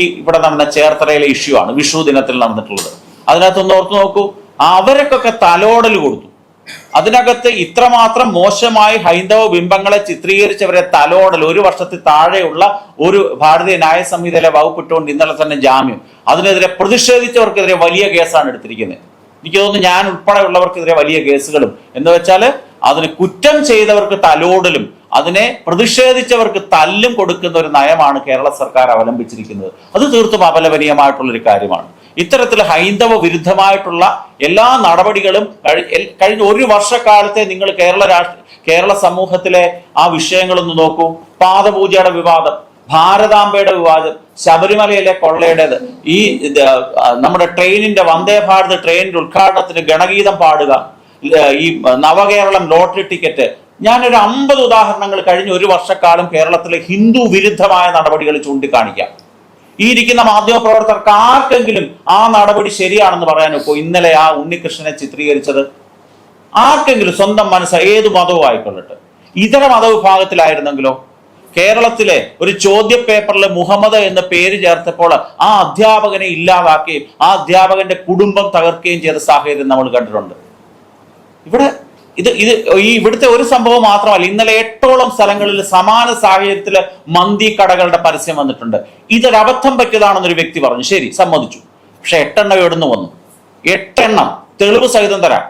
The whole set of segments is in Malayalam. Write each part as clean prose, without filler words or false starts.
ഇവിടെ നടന്ന ചേർത്തലയിലെ ഇഷ്യൂ ആണ് വിഷു ദിനത്തിൽ നടന്നിട്ടുള്ളത്. അതിനകത്തൊന്ന് ഓർത്തു നോക്കൂ, അവരൊക്കെ തലോടൽ കൊടുത്തു. അതിനകത്ത് ഇത്രമാത്രം മോശമായി ഹൈന്ദവ ബിംബങ്ങളെ ചിത്രീകരിച്ചവരെ തലോടൽ, 1 വർഷത്തിൽ താഴെയുള്ള ഒരു ഭാരതീയ ന്യായ സംഹിതയിലെ വകുപ്പിട്ടുകൊണ്ട് ഇന്നലെ തന്നെ ജാമ്യം. അതിനെതിരെ പ്രതിഷേധിച്ചവർക്കെതിരെ വലിയ കേസാണ് എടുത്തിരിക്കുന്നത്. എനിക്ക് തോന്നുന്നു ഞാൻ ഉൾപ്പെടെയുള്ളവർക്കെതിരെ വലിയ കേസുകളും. എന്ന് വെച്ചാൽ അതിന് കുറ്റം ചെയ്തവർക്ക് തലോടലും അതിനെ പ്രതിഷേധിച്ചവർക്ക് തല്ലും കൊടുക്കുന്ന ഒരു നയമാണ് കേരള സർക്കാർ അവലംബിച്ചിരിക്കുന്നത്. അത് തീർത്തും അപലപനീയമായിട്ടുള്ളൊരു കാര്യമാണ്. ഇത്തരത്തിൽ ഹൈന്ദവ വിരുദ്ധമായിട്ടുള്ള എല്ലാ നടപടികളും കഴിഞ്ഞ 1 വർഷക്കാലത്തെ നിങ്ങൾ കേരള സമൂഹത്തിലെ ആ വിഷയങ്ങളൊന്ന് നോക്കൂ. പാദപൂജയുടെ വിവാദം, ഭാരതാംബയുടെ വിവാദം, ശബരിമലയിലെ കൊള്ളയുടേത്, ഈ നമ്മുടെ ട്രെയിനിന്റെ വന്ദേ ഭാരത് ട്രെയിനിന്റെ ഉദ്ഘാടനത്തിന് ഗണഗീതം പാടുക, ഈ നവകേരളം ലോട്ടറി ടിക്കറ്റ്. ഞാനൊരു 50 ഉദാഹരണങ്ങൾ കഴിഞ്ഞ 1 വർഷക്കാലം കേരളത്തിലെ ഹിന്ദു വിരുദ്ധമായ നടപടികൾ ചൂണ്ടിക്കാണിക്കാം. ഈ ഇരിക്കുന്ന മാധ്യമപ്രവർത്തകർക്ക് ആർക്കെങ്കിലും ആ നടപടി ശരിയാണെന്ന് പറയാനൊക്കെ ഇന്നലെ ആ ഉണ്ണികൃഷ്ണനെ ചിത്രീകരിച്ചത് ആർക്കെങ്കിലും സ്വന്തം മനസ്സ് ഏത് മതവും ആയിക്കൊള്ളട്ടെ, ഇതര മതവിഭാഗത്തിലായിരുന്നെങ്കിലോ? കേരളത്തിലെ ഒരു ചോദ്യ പേപ്പറിൽ മുഹമ്മദ് എന്ന പേര് ചേർത്തപ്പോൾ ആ അധ്യാപകനെ ഇല്ലാതാക്കുകയും ആ അധ്യാപകന്റെ കുടുംബം തകർക്കുകയും ചെയ്ത സാഹചര്യം നമ്മൾ കണ്ടിട്ടുണ്ട്. ഇവിടുത്തെ ഒരു സംഭവം മാത്രമല്ല, ഇന്നലെ 8ഓളം സ്ഥലങ്ങളിൽ സമാന സാഹചര്യത്തില് മന്തി കടകളുടെ പരസ്യം വന്നിട്ടുണ്ട്. ഇതൊരബദ്ധം പറ്റിയതാണെന്നൊരു വ്യക്തി പറഞ്ഞു, ശരി, സമ്മതിച്ചു. പക്ഷെ 8 എണ്ണം എവിടുന്ന് വന്നു? 8 എണ്ണം തെളിവ് സഹിതം തരാം.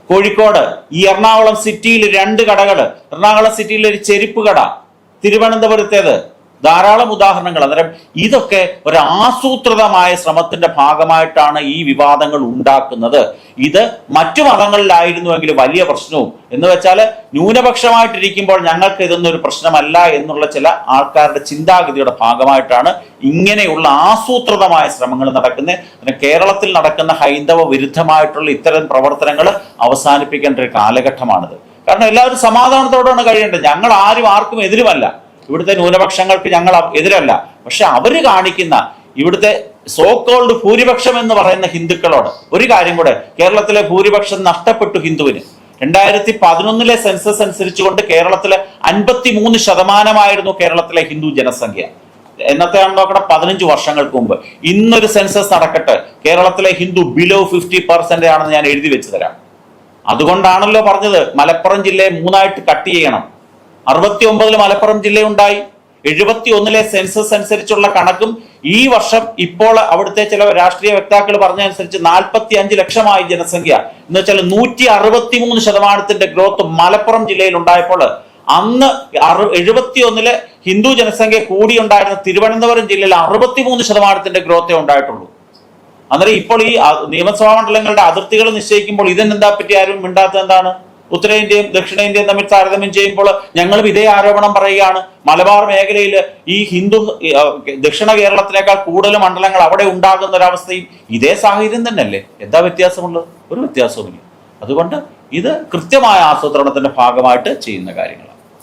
കോഴിക്കോട് ഈ എറണാകുളം സിറ്റിയിൽ 2 കടകള്, എറണാകുളം സിറ്റിയിൽ ഒരു ചെരുപ്പ് കട, തിരുവനന്തപുരത്തേത്, ധാരാളം ഉദാഹരണങ്ങൾ. അന്നേരം ഇതൊക്കെ ഒരു ആസൂത്രിതമായ ശ്രമത്തിന്റെ ഭാഗമായിട്ടാണ് ഈ വിവാദങ്ങൾ ഉണ്ടാക്കുന്നത്. ഇത് മറ്റു മതങ്ങളിലായിരുന്നുവെങ്കിൽ വലിയ പ്രശ്നവും, എന്ന് വെച്ചാൽ ന്യൂനപക്ഷമായിട്ടിരിക്കുമ്പോൾ ഞങ്ങൾക്ക് ഇതൊന്നും ഒരു പ്രശ്നമല്ല എന്നുള്ള ചില ആൾക്കാരുടെ ചിന്താഗതിയുടെ ഭാഗമായിട്ടാണ് ഇങ്ങനെയുള്ള ആസൂത്രിതമായ ശ്രമങ്ങൾ നടക്കുന്നത്. പിന്നെ കേരളത്തിൽ നടക്കുന്ന ഹൈന്ദവ വിരുദ്ധമായിട്ടുള്ള ഇത്തരം പ്രവർത്തനങ്ങൾ അവസാനിപ്പിക്കേണ്ട ഒരു കാലഘട്ടമാണിത്. കാരണം എല്ലാവരും സമാധാനത്തോടെയാണ് കഴിയേണ്ടത്. ഞങ്ങൾ ആർക്കും എതിരുമല്ല, ഇവിടുത്തെ ന്യൂനപക്ഷങ്ങൾക്ക് ഞങ്ങൾ എതിരല്ല. പക്ഷെ അവര് കാണിക്കുന്ന ഇവിടുത്തെ സോ കോൾഡ് ഭൂരിപക്ഷം എന്ന് പറയുന്ന ഹിന്ദുക്കളോട് ഒരു കാര്യം കൂടെ, കേരളത്തിലെ ഭൂരിപക്ഷം നഷ്ടപ്പെട്ടു ഹിന്ദുവിന്. 2011 സെൻസസ് അനുസരിച്ചുകൊണ്ട് കേരളത്തിലെ 53% കേരളത്തിലെ ഹിന്ദു ജനസംഖ്യ. എന്നത്തെയാണ് നോക്കണം, 15 വർഷങ്ങൾക്ക് മുമ്പ്. ഇന്നൊരു സെൻസസ് നടക്കട്ടെ, കേരളത്തിലെ ഹിന്ദു ബിലോ 50% ആണെന്ന് ഞാൻ എഴുതി വെച്ച് തരാം. അതുകൊണ്ടാണല്ലോ പറഞ്ഞത് മലപ്പുറം ജില്ലയെ 3ആയിട്ട് കട്ട് ചെയ്യണം. 69 മലപ്പുറം ജില്ലയുണ്ടായി. 71 സെൻസസ് അനുസരിച്ചുള്ള കണക്കും ഈ വർഷം ഇപ്പോൾ അവിടുത്തെ ചില രാഷ്ട്രീയ വക്താക്കൾ പറഞ്ഞതനുസരിച്ച് 45 ലക്ഷമായി ജനസംഖ്യ. എന്ന് വെച്ചാൽ 163% ഗ്രോത്ത് മലപ്പുറം ജില്ലയിൽ ഉണ്ടായപ്പോൾ അന്ന് 71 ഹിന്ദു ജനസംഖ്യ കൂടിയുണ്ടായിരുന്ന തിരുവനന്തപുരം ജില്ലയിൽ 63% ഗ്രോത്തേ ഉണ്ടായിട്ടുള്ളൂ. അന്നേരം ഇപ്പോൾ ഈ നിയമസഭാ മണ്ഡലങ്ങളുടെ അതിർത്തികൾ നിശ്ചയിക്കുമ്പോൾ ഇതിനെന്താ പറ്റി ആരും മിണ്ടാത്തത് എന്താണ്? ഉത്തരേന്ത്യയും ദക്ഷിണേന്ത്യയും തമ്മിൽ താരതമ്യം ചെയ്യുമ്പോൾ ഞങ്ങളും ഇതേ ആരോപണം പറയുകയാണ്. മലബാർ മേഖലയിൽ ഈ ഹിന്ദു ദക്ഷിണ കേരളത്തിനേക്കാൾ കൂടുതൽ മണ്ഡലങ്ങൾ അവിടെ ഉണ്ടാകുന്ന ഒരവസ്ഥയും ഇതേ സാഹചര്യം തന്നെയല്ലേ? എന്താ വ്യത്യാസമുള്ളത്? ഒരു വ്യത്യാസവുമില്ല. അതുകൊണ്ട് ഇത് കൃത്യമായ ആസൂത്രണത്തിന്റെ ഭാഗമായിട്ട് ചെയ്യുന്ന കാര്യങ്ങൾ.